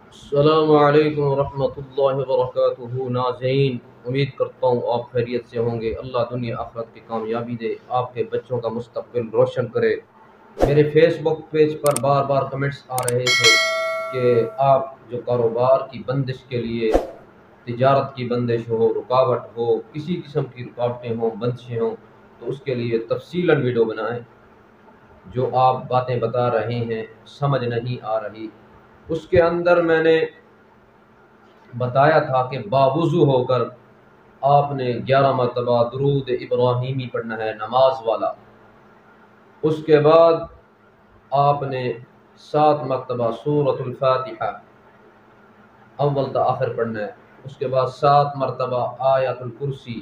السلام علیکم ورحمۃ اللہ وبرکاتہ ناظرین، امید کرتا ہوں آپ خیریت سے ہوں گے۔ اللہ دنیا آخرت کی کامیابی دے، آپ کے بچوں کا مستقبل روشن کرے۔ میرے فیس بک پیج پر بار بار کمنٹس آ رہے تھے کہ آپ جو کاروبار کی بندش کے لیے، تجارت کی بندش ہو، رکاوٹ ہو، کسی قسم کی رکاوٹیں ہوں، بندشیں ہوں، تو اس کے لیے تفصیلاً ویڈیو بنائیں۔ جو آپ باتیں بتا رہے ہیں سمجھ نہیں آ رہی۔ اس کے اندر میں نے بتایا تھا کہ باوضو ہو کر آپ نے 11 مرتبہ درود ابراہیمی پڑھنا ہے، نماز والا۔ اس کے بعد آپ نے 7 مرتبہ سورۃ الفاتحہ اول تا آخر پڑھنا ہے۔ اس کے بعد 7 مرتبہ آیت الکرسی،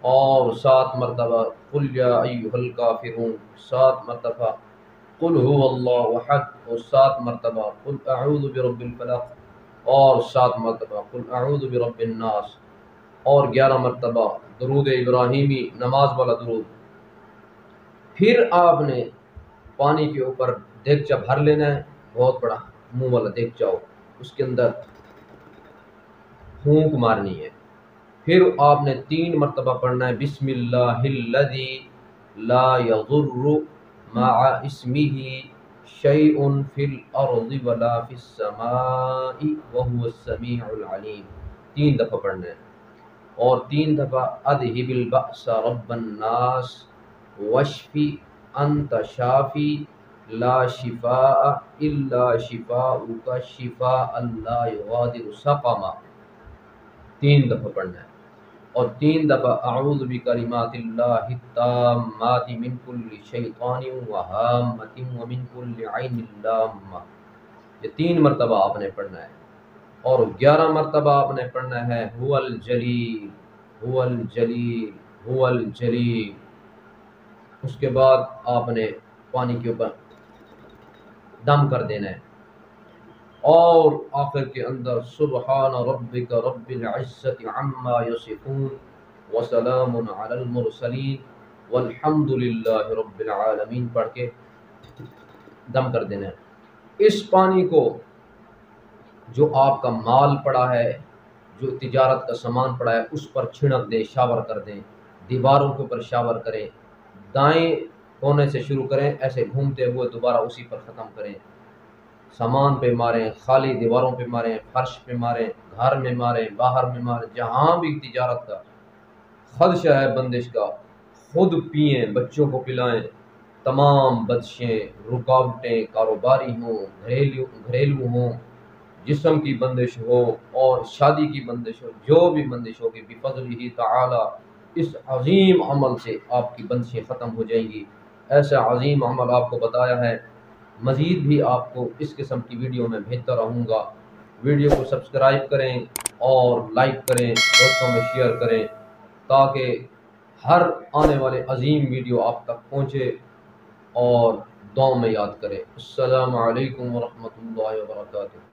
اور 7 مرتبہ قل یا ایھا الکافرون، 7 مرتبہ قل هو اللہ احد، اور 7 مرتبہ قل اعوذ برب الفلق، اور 7 مرتبہ قل اعوذ برب الناس، اور 11 مرتبہ درود ابراہیمی نماز والا درود۔ پھر آپ نے پانی کے اوپر دیگچہ بھر لینا ہے، بہت بڑا منہ والا دیگچہ ہو، اس کے اندر پھونک مارنی ہے۔ پھر آپ نے 3 مرتبہ پڑھنا ہے بسم اللہ الذی لا یضر مع اسمہ شیء فی الارض ولا فی السماء وهو السمیع العلیم، 3 دفعہ پڑھنا ہے۔ اور 3 دفعہ اذھب البأس رب الناس واشفی انت شافی لا شفاء الا شفاؤک شفاء لا یغادر سقما، 3 دفعہ پڑھنا ہے۔ اور 3 دفعہ اعوذ بکلمات اللہ التامات من کل شیطان وہامۃ ومن کل عین لامہ، یہ 3 مرتبہ آپ نے پڑھنا ہے۔ اور 11 مرتبہ آپ نے پڑھنا ہے هو الجلیل هو الجلیل هو الجلیل۔ اس کے بعد آپ نے پانی کے اوپر دم کر دینا ہے، اور آخر کے اندر سبحان ربک رب العزت عما یصفون وسلام علی المرسلین والحمد للہ رب العالمین پڑھ کے دم کر دینا ہے۔ اس پانی کو جو آپ کا مال پڑا ہے، جو تجارت کا سامان پڑا ہے، اس پر چھڑک دیں، شاور کر دیں، دیواروں کے اوپر شاور کریں، دائیں کونے سے شروع کریں، ایسے گھومتے ہوئے دوبارہ اسی پر ختم کریں۔ سامان پہ ماریں، خالی دیواروں پہ ماریں، فرش پہ ماریں، گھر میں ماریں، باہر میں ماریں، جہاں بھی تجارت کا خدشہ ہے بندش کا، خود پئیں، بچوں کو پلائیں۔ تمام بدشیں، رکاوٹیں، کاروباری ہوں، گھریلو ہوں، جسم کی بندش ہو اور شادی کی بندش ہو، جو بھی بندش ہوگی بفضلہ تعالی اس عظیم عمل سے آپ کی بندشیں ختم ہو جائیں گی۔ ایسا عظیم عمل آپ کو بتایا ہے، مزید بھی آپ کو اس قسم کی ویڈیو میں بھیجتا رہوں گا۔ ویڈیو کو سبسکرائب کریں اور لائک کریں، دوستوں میں شیئر کریں، تاکہ ہر آنے والے عظیم ویڈیو آپ تک پہنچے، اور دعاؤں میں یاد کریں۔ السلام علیکم ورحمۃ اللہ وبرکاتہ۔